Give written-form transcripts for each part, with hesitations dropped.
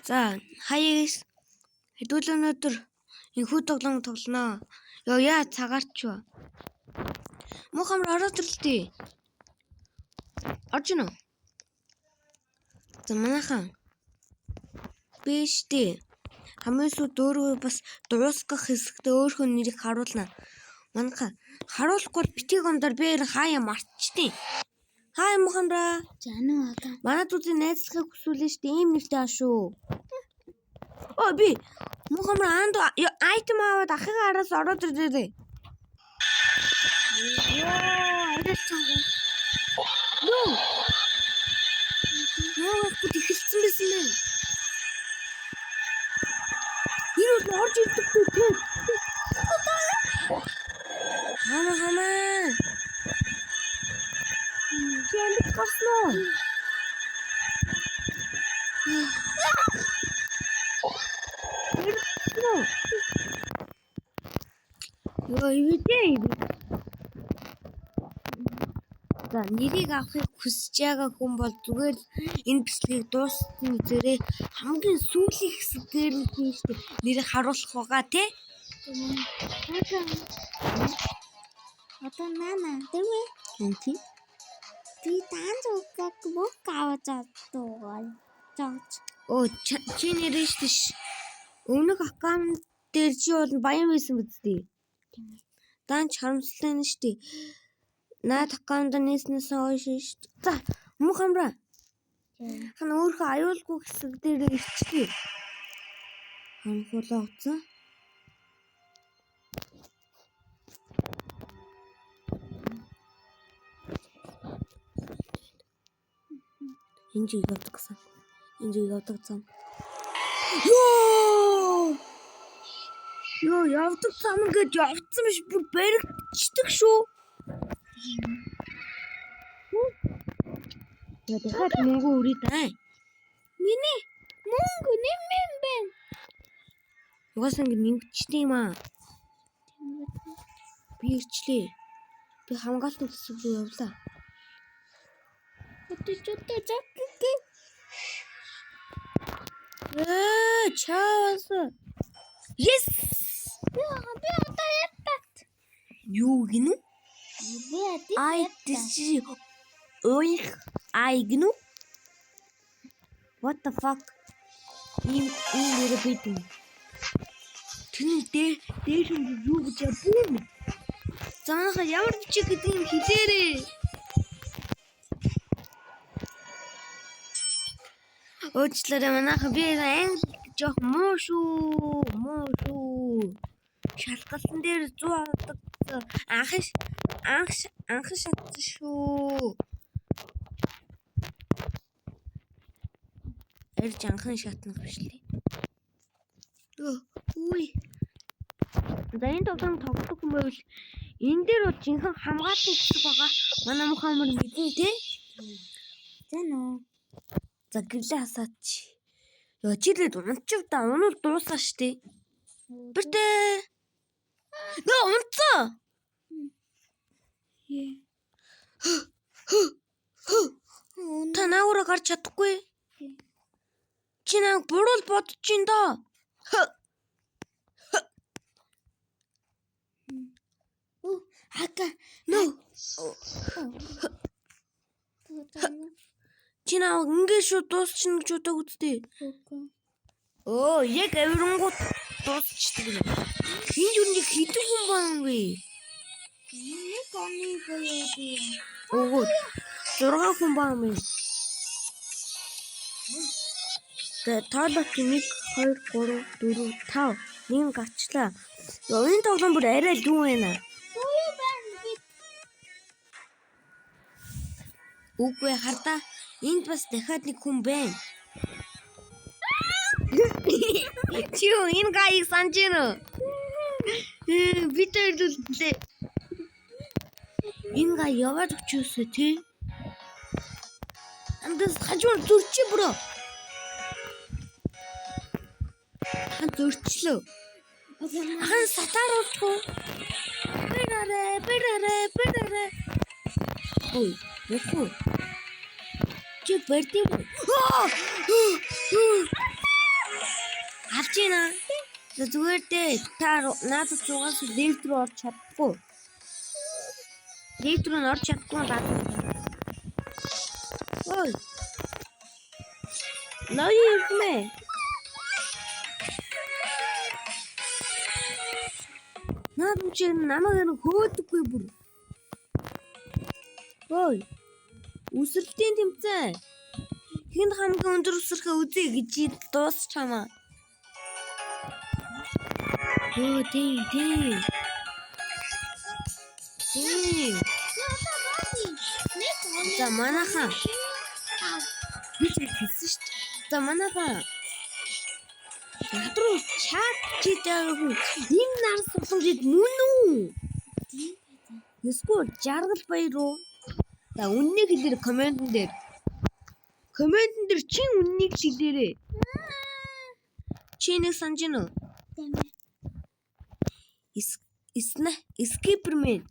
За, хаяас хэдүүлэн өнөөдөр энэхүү тоглоом тоглоно. Яа цагаарч ба. Мухаммад ороод ирлээ. Орж гинөө. За манайхан биш дээ. Хамгийн сүүлд өөрөө бас дуусгах хэсэгтээ өөрхөн нэрийг харуулна. Манайхан харуулахгүй бол битгий гондор би хаяа мартчихдээ. Хай Мухаммад. Жану ага. Манайд үзий найзлахыг хүсвэл штэ ийм нэртэй ашуу. Оо би Мухаммад анд айтем аваад ахыгаа араас ороод ирлээ. Яа, энэ цаг. Юу? Яагаад бүгд ихэлсэн байсан бэ? Энэ бол орж ирдэг үү? Хамаа. Янд гарсноо. Ёо ивэдэй. За нэрийг авахыг хүсэж байгаа хүн бол зүгээр энэ бичлэгийг дуусгахын үзээрэй. Хамгийн сүүлийн хэсгээр нь тийштэй нэрийг харуулах байгаа тий. Одоо нана дэмэ. Энти. Би данж угаг бүх аваад авдаг. Жаач. Оо чи нэрээ штиш. Өмнөх аккаунт дээр чи бол баян байсан биз дээ. Данч харамсалтай нь штэ. Наад аккаунт нээснээс хойш штэ. За Мухаммад. Хан өөрөө аюулгүй хэсэг дээр ирчихээ. Ханхуулаа уцаа. Энд явдаг гэсэн. Энд явдаг зам. Ёо явдаг зам ингэж явцсан биш бүр баригдчихдаг шүү. Я дахиад мөнгө өрий даа. Миний мөнгө нэмэн байна. Угаас ингэ нэмчихсэн юм аа. Би ирчлээ. Би хамгаалтын хэсэг рүү явлаа. Өтөчтэй зак. Чаавас. Yes. Би одоо ятат. Юу гинү? Би Ай тийш. Ой ай гинү? What the fuck? Ийм нэр битэн. Тэний дээр юу гэж яа. Заахаа ямар бичиг гэдэг юм хэлээрээ. Өөчлөрөө манайха би англи жоох муу шүү. Шалгалсан дээр 100 авдаг. Анх шатсан шүү. Эрж анхан шатнах биш лээ. Үгүй. За энэ тоглоом тоглох юм байвал энэ дээр бол жинхэнэ хамгаалтын хэсэг байгаа. Манай Мухаммад мэдэн тий. Зэнэ. За гэрлээ хасаач. Яа чилээд унчив да унал дуусаа штэ. Бэртэ. Нөө унцаа. Та наагаараа гарч чадахгүй. Чи нааг буруу бодож чинь доо. Хака. Нөө. Чи нааг ингээд шүү дуусчихна гэж удааг үсттэй. Оо, яг авирангууд дуусчихдаг юм. Энэ юу нэг хитэн хүн баан вэ? Нэг оны гоё. Оо, 6 хүн баан вэ? Тоолот 1 2 3 4 5 нэг гарчлаа. Энэ тоглоом бүр арай л юу вэ наа? Юу байна би? Үгүй хардаа. Энд бас дахиад нэг хүн байна. Чи юу энэ гайг санаж байна уу? Би тэрлээ. Энэ гай яваад өчөөсөө тий. Амдас хажуур зурчи бро. Хан зурчлөө. Хан сатаар уучгүй. Бэрэрэ. Ой, яхуу. Чи бэрдэв. Бичина. Зүгээр дээ та надад зугаас лифт рүү орч чадахгүй. Лифт рүү орч чадахгүй даа. Ой. Ноёрмэ. Надад чи намайг хөөдөггүй бүр. Ой. Үсрэлтийн тэмцээн. Хин хамгийн өндөр үсрэхээ үзье гэж дуусч хамаа. Оо тий. За манаха. Би ч хэлсэн шүү дээ. За манаха. Надруу чат читээгүй. Энэ нар суулгад мөн үү? Эсвэл жаргал баяр уу? За үннийг хэлээр комментэн дээр. Комментэн дээр чи үннийг хэлээрээ. Чи нэг санаж гинэ үү? Скипермен.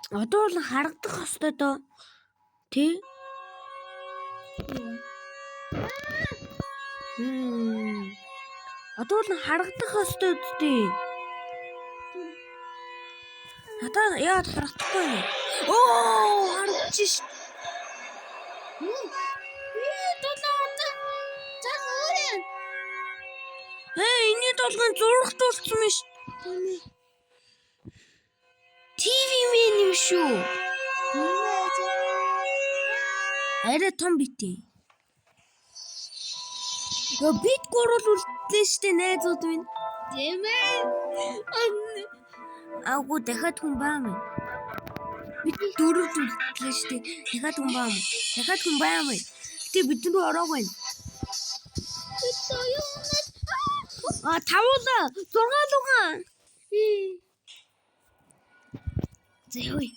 Одоо л харагдах хэвээр доо. Тэ? Одоо л харагдах хэвээр үстэй. Надад яад харагдахгүй юм. Оо, харагдчих ш. Энэний толгойн зурагт болсон юм ш. ТV мен юм шүү. Арай том битээ. Бит гурвал үлдлээ штэ найзууд минь. Тийм ээ. Агуу дахиад хүн баамаа. Бид дөрөв үлдлээ штэ. Дахиад хүн баамаа. Дахиад хүн баамаа. Гэтэ бид рүү ороогүй. Тавуулаа. 6 лугаа. Зэвэй.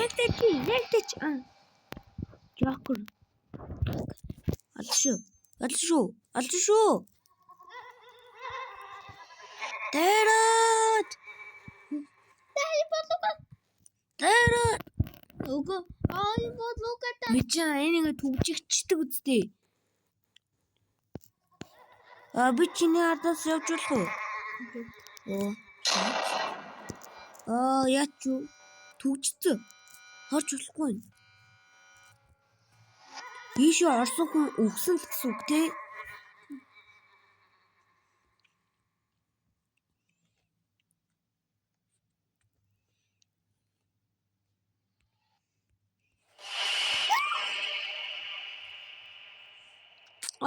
Ягтэч. Жокер. Алшуу. Тэрат. Ого. Ай бодлогота. Мича энийг түгжигчдэг үстэй. Би чиний ардаас явж болох уу? Яач юу? Түгжцээ. Харж болохгүй. Ийшээ орсон хүн өгсөн л гэсэн үг те.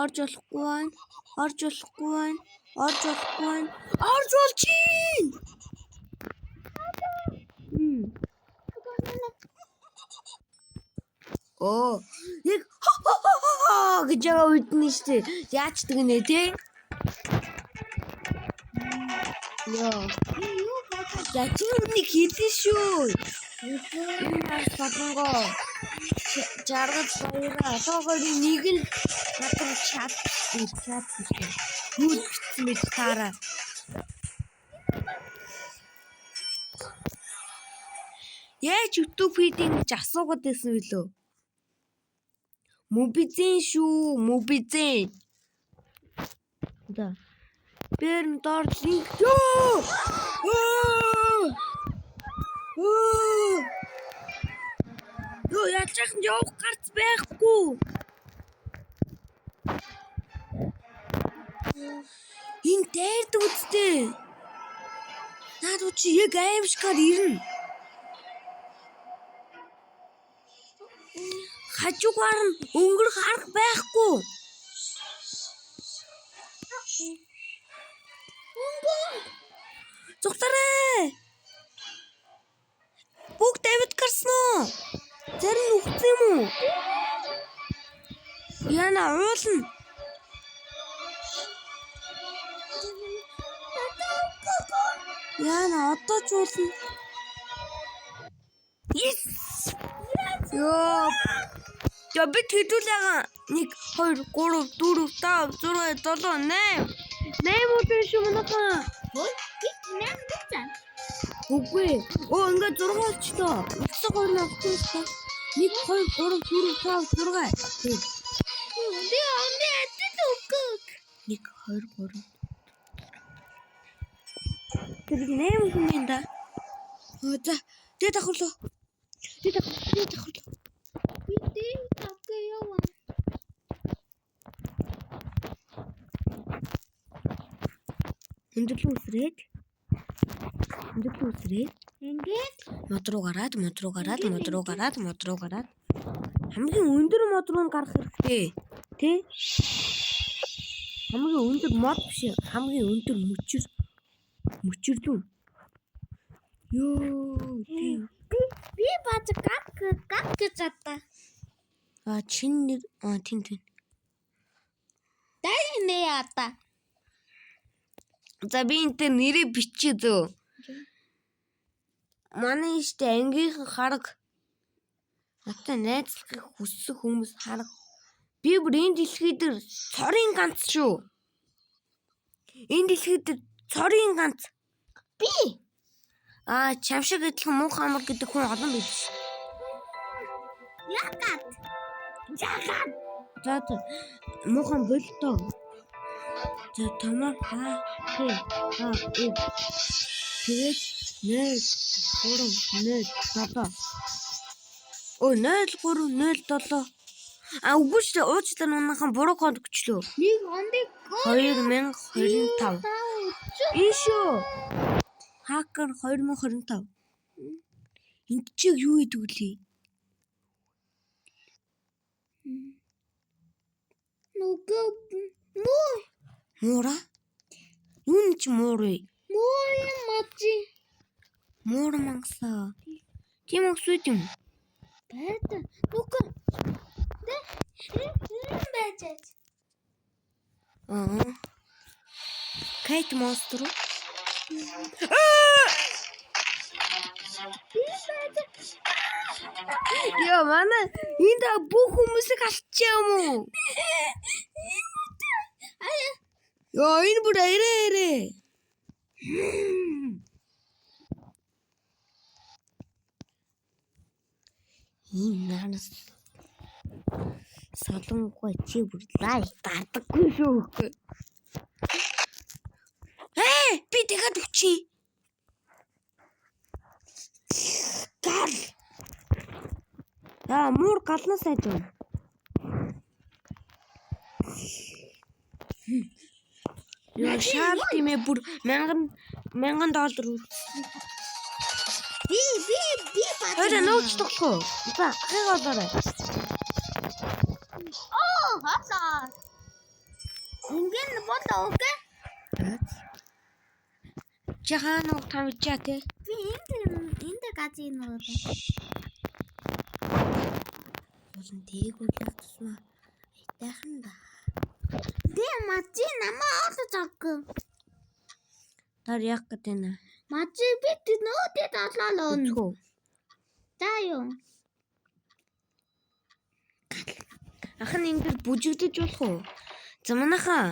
Орж болохгүй. Орж болчих. Оо, яг гэж яа үднэ штэ. Яачдаг нэ те? Яа. Я чи үнийг хийлээ шүү. Энэ содонгоо. Жаргал баяраа. Тоогоорын нэг л надад чат шүү. Юу гэсэн мэт таараа. Яаж YouTube хийдийн гэж асуугаад байсан билүү? Мобизэн шүү, мобизэн. Да. Берн дор линк. Ёо, яачих нь явах гарц байхгүй. Энэ дайрдаг үстэй. Наад чи яг аимшгаар ирнэ. Хажуугаар нь өнгөрөх арга байхгүй. Зүгтарээ. Бүгд Давид гарсан уу? Зарим нүхсэн юм уу? Яна уулна. Яна одоо ч уулна. Yes. Ёо. Я бид хэдүүлээгаа 1 2 3 4 5 6 7 8 8 шүү манайхаа. Ой, нэр дэцэн. Үгүй. Оо ингээд 6 болчихлоо. Өсөг гоо авчихсан. 1 2 3 4 5 6. Үнди атт үгүй. 1 2 3. Тэр 8 хүн юм да. За, тэ давхарлаа. Тэ давхарлаа. Би тавгүй яваа. Хөндлөө үсрээд. Ингээд Мод руу гараад. Хамгийн өндөр мод руу гарах хэрэгтэй. Тэ? Хамгийн өндөр мод биш. Хамгийн өндөр мөчр дүү. Ёо, тий. би бац гак гэж атта. Чин нэр тин. Дай нэ ата. За би энэ нэрээ бичээ зөө. Манай ихтэй ангийнхан хараг. Натаа найзлахыг хүссэн хүмүүс хараг. Би бүр энэ дэлхий дээр цорын ганц шүү. Энэ дэлхий дээр цорын ганц. Би Чамшиг адилхан муухай амар гэдэг хүн олон байдаг ш. Ягат. За муухан болтоо. За тамаа тэгээд 0 3 0 7. Оо 0 3 0 7. Үгүй ч уучлаа манайхан буруу код өгчлөө. Нэг ондыг 2025. Энэ шүү. Хакер 2025. Энд чи юу гэдэг үлээ? Нүгөө Муура? Юу ч муурэ? мачи. Муур мангасаа. Тийм өсвэт юм. Бэта. Нүгөө. Бэжэж. Кайт монстр. Яа манай энд бүх хүмүүсийг алчаа юм уу? Яа энэ бүр арай. Нанас солонгой чи бүр лайк дардаггүй шүү. Би дахиад өгчий. Гал. Муур галнаас айж байна. Яа шал тиймээ бүр $1000 Би бат. Хөөе нууч тоглох. За хэг болоорой. Хасаа. Ингээд болоо окей. Жахан уу тамжаа те. Би энд газин уу. Болон тийг үлдсэн. Айтайхан да. Тэ мачи намаа олж авгүй. Тар яг гэдэг нэ. Мачи бит нөөдөд олоо. За юу. Ахын энэ дэр бүжигдэж болох уу? За манайхаа.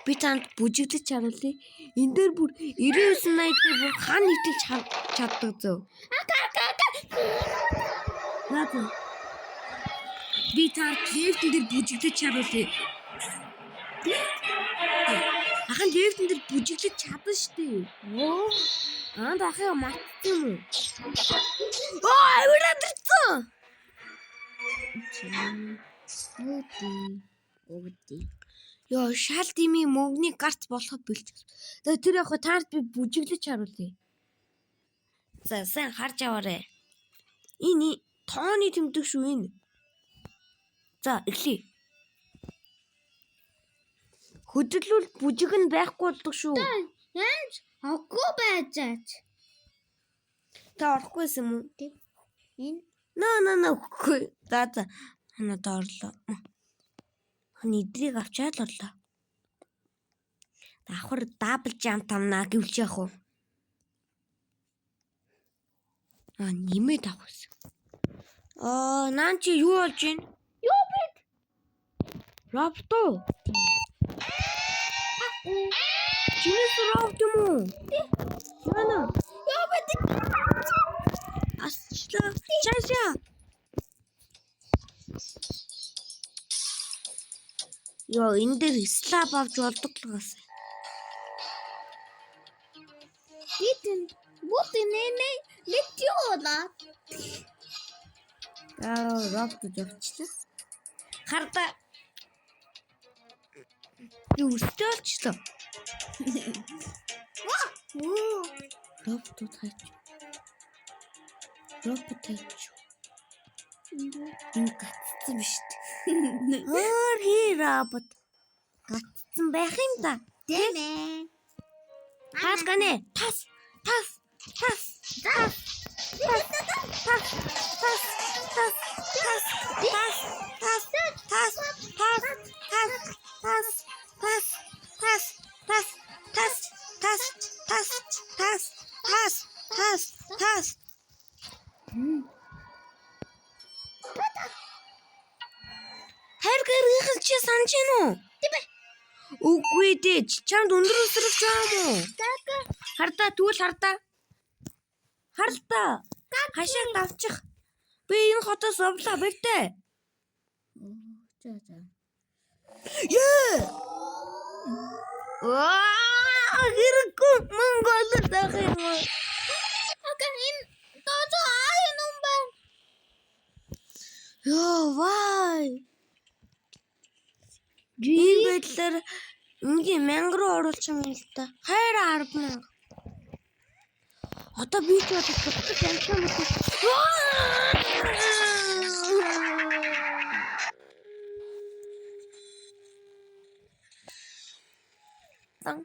Би танд бүжигдэж харуулъя. Энэ дээр бүр 9980 дээр бүр хаан нийтэлж чаддаг зөө. Наа. Би танд лифтэн дээр бүжигдэж харуулъя. Ахын лифтэн дээр бүжиглэж чадна штэ. Дахиад мартсан юм уу? Авирадэрсэн. Өгдөө. Яа, шал дими мөнгөний гарц болоход бэлж. За тэр яг таард би бүжиглэж харуулъя. За сайн харж аваарэ. Энэ тооны тэмдэг шүү энэ. За эхлэе. Хөдөлгөл бүжиг нь байхгүй болдог шүү. Янз агуу байжаач. Та орохгүй юм уу? Энэ Наа үгүй. За ханаад орлоо. Хань идрийг авчаад л орлоо. Давхар дабл жамп тамнаа гэвч яах вэ? Нэмээд авах. Наан чи юу болж байна? юу бит? Робто. Чинээс робот юм уу? Яна. Яа бат. Асчлаа. Чаашаа. Йоо, энэ дээр слаб авч болдог л гас. Битэн. Бут нэ литиола. Робот явчихлаа. Харда. Юу өстөлчлөө. Оо. Робот хайч. Робот хайч. Энэ гацсан биш үү? Өөр хий робот. Гацсан байх юм да. Тийм ээ. Тас гэнэ. Тас. Хайр гэрхэлж санаж гин үү? Тийм ээ. Үгүй дээ. Чамд өндөр өсрөж байгаа юм уу? Хардаа тэгвэл хардаа. Хардаа. Хашааг давчих. Би энэ хотоос овлоо бэртээ. За. Яа! Хэрэггүй Монгол дах юм уу? Окей, энэ тоо аа юм байна. Йоо, вай. Жин байдлаар ингийн 1000 руу оруулах юм л та. Хайр 10,000. Одоо би ч бодож амтсан мэт. Дан.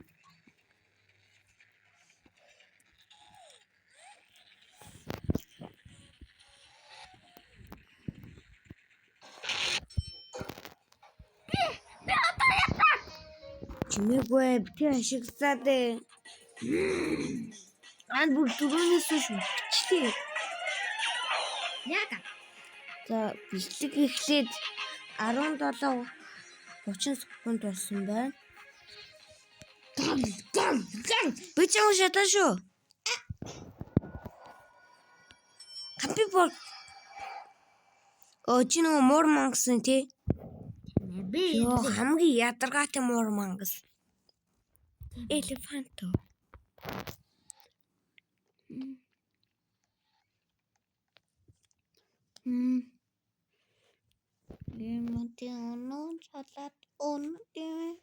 Чимээгүй бити ашигсаад ээ. Ан бүр түрүүнээс шүү. Чилээ. Яга. За бичлэг эхлээд 17:30 секунд болсон байна. Гам. Би ч юм шатаа шүү. Капибор. Чи нөгөө муур мангасан тий? Би Йоо, хамгийн ядаргаатай муур мангас. Элефанто. Лимонти оноо салат оноо.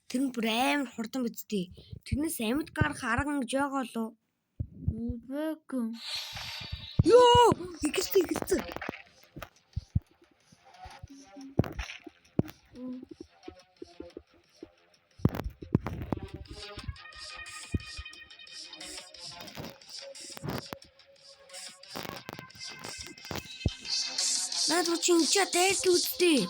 Тэр нь бүр амар хурдан бидтэй. Тэрнээс амьд гарах арга ингэж байгаа лу. Үгүй. Йоо, ихтэй. Надад чинча дайрт үстэй.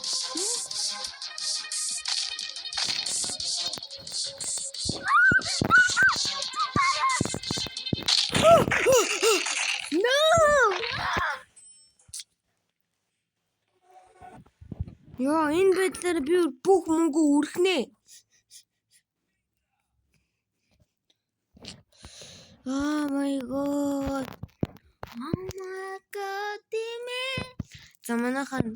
Яа, энэ байдлаар би бүх мөнгө үрхнэ. Oh my god. Тимэ. Заманахан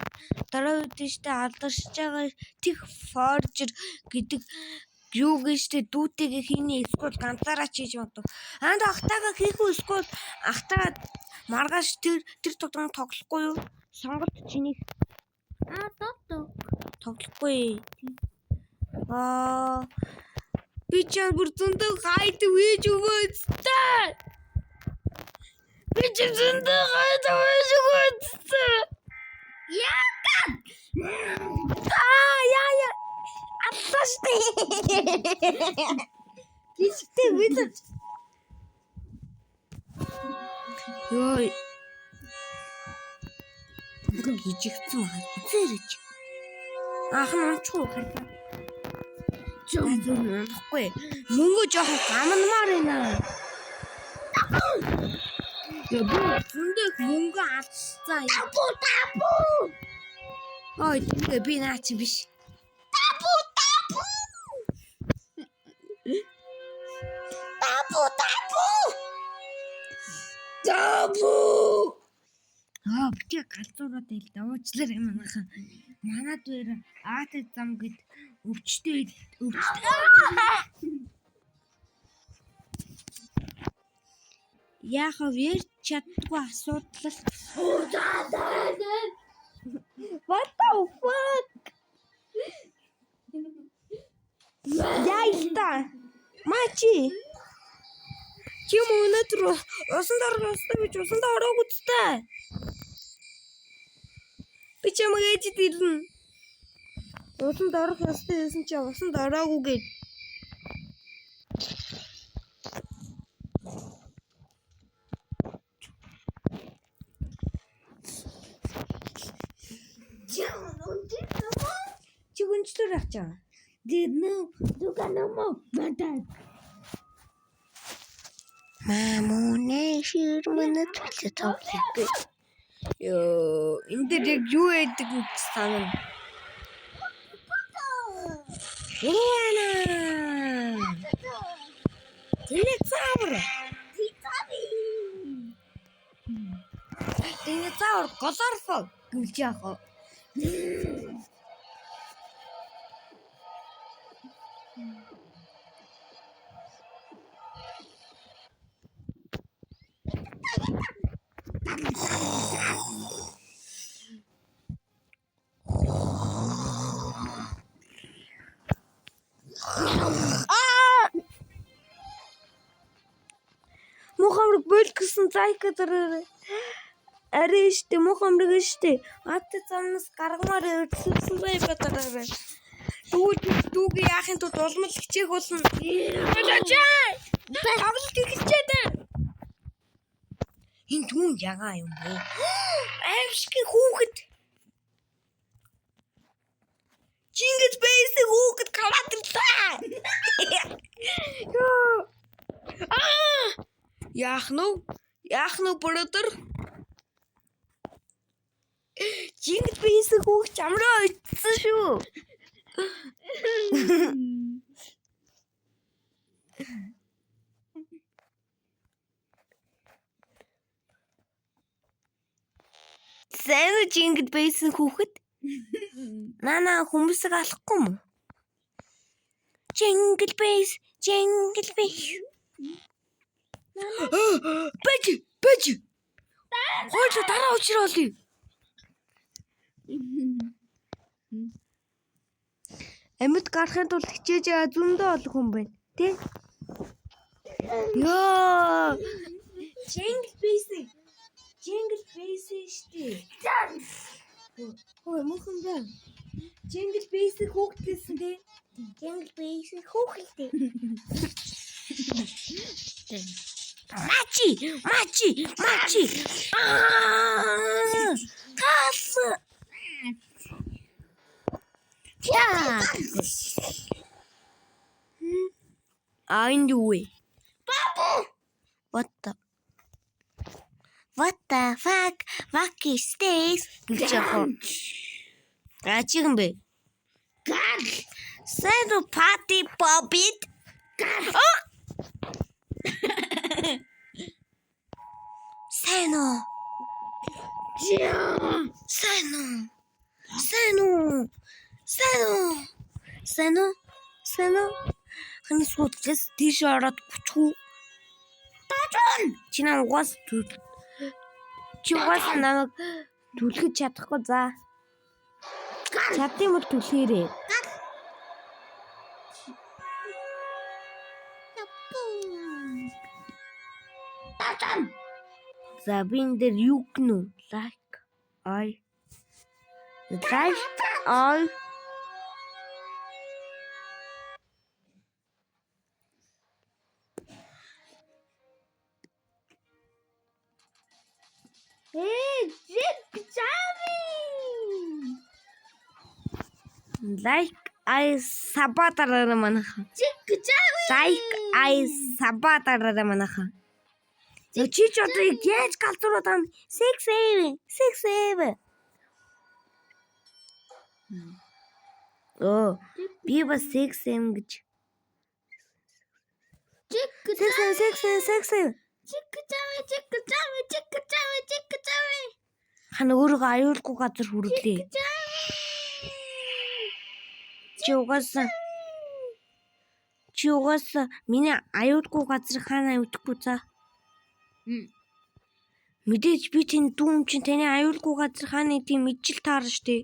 дараа үдштэй алдаршиж байгаа тех форжер гэдэг юу гэжтэй дүүтэйгээ хийний эсвэл ганцаараа чийж магадгүй. Анд ахтаага хийхүү эсвэл ахтаа маргааш тэр тоглоом тоглохгүй юу? Сонголт чиний тоглохгүй. Би ч бүр зөндөө хайд вэж өгөөцтэй. Би ч зөндөө хайд вэж өгөөцтэй. Яга. Яа. Атсаштай. Кичтэй бид. Йоо. Гижигцэн маа. Зэрэж. Ах нь унчгүй хараа. Зөөхгүй. Мөнгө жоохон гамнамаар байна. Яа би зөндөө мөнгө алдсан. Табу. Ой, тэгээ би наа чи биш. Табу. Битээ галзуураад ил давуучлаар манайхан. Манад өөр аатай зам гэд өвчтэй. Яахав ярьж чаддгүй асуудал. What the fuck? Яйта. Мачи. Чи өнөөдөр усан дорох ёстой гэж усанд ороог үзтээ. Би чамайг ээж дилэн. Усанд орох ёстой гэсэн чи усанд ороогүй гээд. Чи гүнчлэр авчаа. Мамуне ширмэнэ төлөв тавлыг. Ёо, энэ дээр яг юу яадаг гэж санана. Яна. Динозавр. Динозавр колорфол гэж яах вэ? Мухамрыг болтгсон зайкадраа арай штэ мухамрыг штэ атты замнаас гаргамаар өрсөлдсөн бай батараа. Дүүг яахын тулд улмал хичээх болно. Тавлт ихчээд. Энэ түн ягаа юм бэ? Аимшиг хүүхэд. Чингис бэйсийг хүүхэд каватлаа. Яах нь бродер? Чингис бэйсийг хүүхэд амраа ицсэн шүү. Сайн Чингис бэйсийн хүүхэд? Нана хүмүүсийг алахгүй юм уу? Jingle bells. Бэж. Хойч дараа уучруулъя. Амьд гарахын тулд хичээж зөндөө олох юм байна. Тэ? Ёо. Jingle bells штэ. Ой, мөхөн бай. Jingle bells хүүхдээсэн тэ. Jingle bells хүүхдээ. Мачи. Кас. Я. I knew it. Babu. What the fuck? What is this? Чихэн бэ? Гал. Сэдо пати попит. Сэно. Хани суудлаас тийш ороод бүчгүй. Тажон. Чи намайг угаас намайг түлхэж чадахгүй за. Чадсан бол түлхээрээ. Тажон. За бин дээр юу гэнэ? Like I. Like I сабатараа манайхан. Like I сабатараа манайхан. Чи ч одоо яаж галзуураад байгаа юм? 6-7. Би бас 6 гэж. Сексэн. Чик. Хана өөрөө аюулгүй газар хүрлээ. Чи угаасаа миний аюулгүй газар хаана явдаггүй за. Мэдээж би тань дүүм чинь таны аюулгүй газар хаана гэдгийг мэдчил таарна штэ.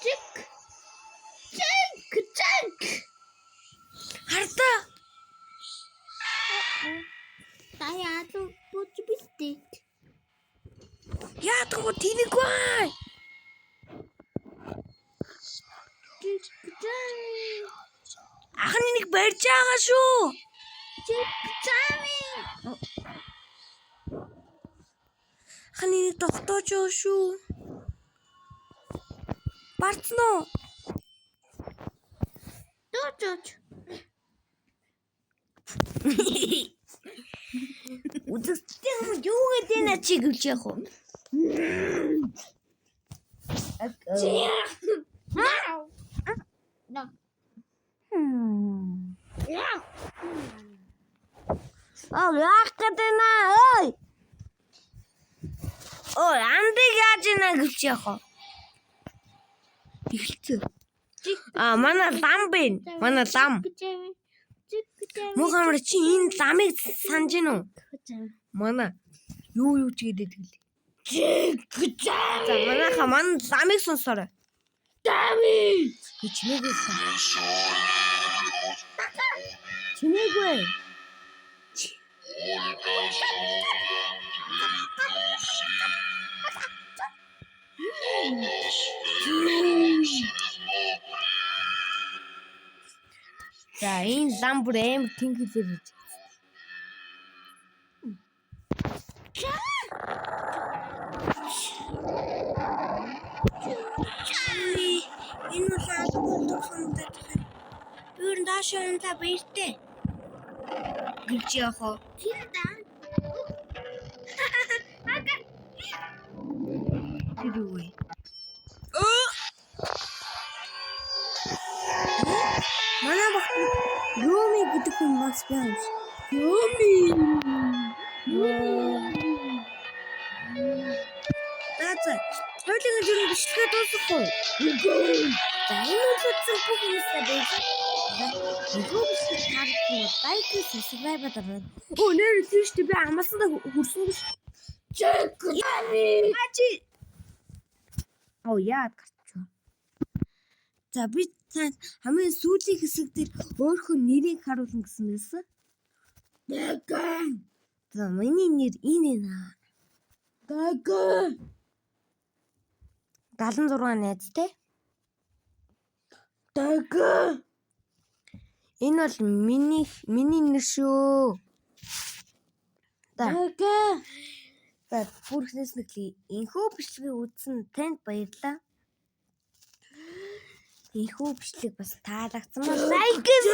Чик. Хардаа. Таяа бууч битээ. Яатгүй тэнэггүй. Ахны нэг барьж байгаа шүү. Ахны нэг тогтоож байгаа шүү. Барцсан уу? Дөөч. Үзэгчтэй юм юу гэдэг нэ чи гэлж яах вэ? Яах гэдэг нэ ой. Ой, андыг яаж нэ гэлж яах вэ? Ихэлцээ. Манай лам бэ. Манай лам. Мухаммад чи энэ ламыг санаж гин үү? Манай юу ч гэдэг гэлээ. За манайха манай ламыг сонсоорой. Чимээгүй. За энэ лам бүр аим тэнхэлэр гэж. Энэ лаалгууд хандаад байна. Юу даашаа та бэртээ. Гэлж яах вэ? Тэрүүе. Манай бах Роми гэдэг хүн бас байна. Роми. Тааца. Хоёулын жирийн бичлэгээ дуусгахгүй. За энэ үлдсэн бүх юмсаа байж. Нөгөө бичлэг харагдсан байк subscribe дараад. Оо нэр тийш би амлсандаа хүрсэн биш. Ачи. Оо яа гарч. За би хамгийн сүүлийн хэсэг дээр өөрхөн нэрийг харуулна гэсэн байсан. Даган. За миний нэр энэ наа. Даган. 76 найз те. Даган. Энэ бол миний нэр шүү. Даган. За бүрхнээс нэглээ. Энхүү бичлэгийг үзсэн танд баярлалаа. Энхүү бичлэг бас таалагдсан бол лайк хийх.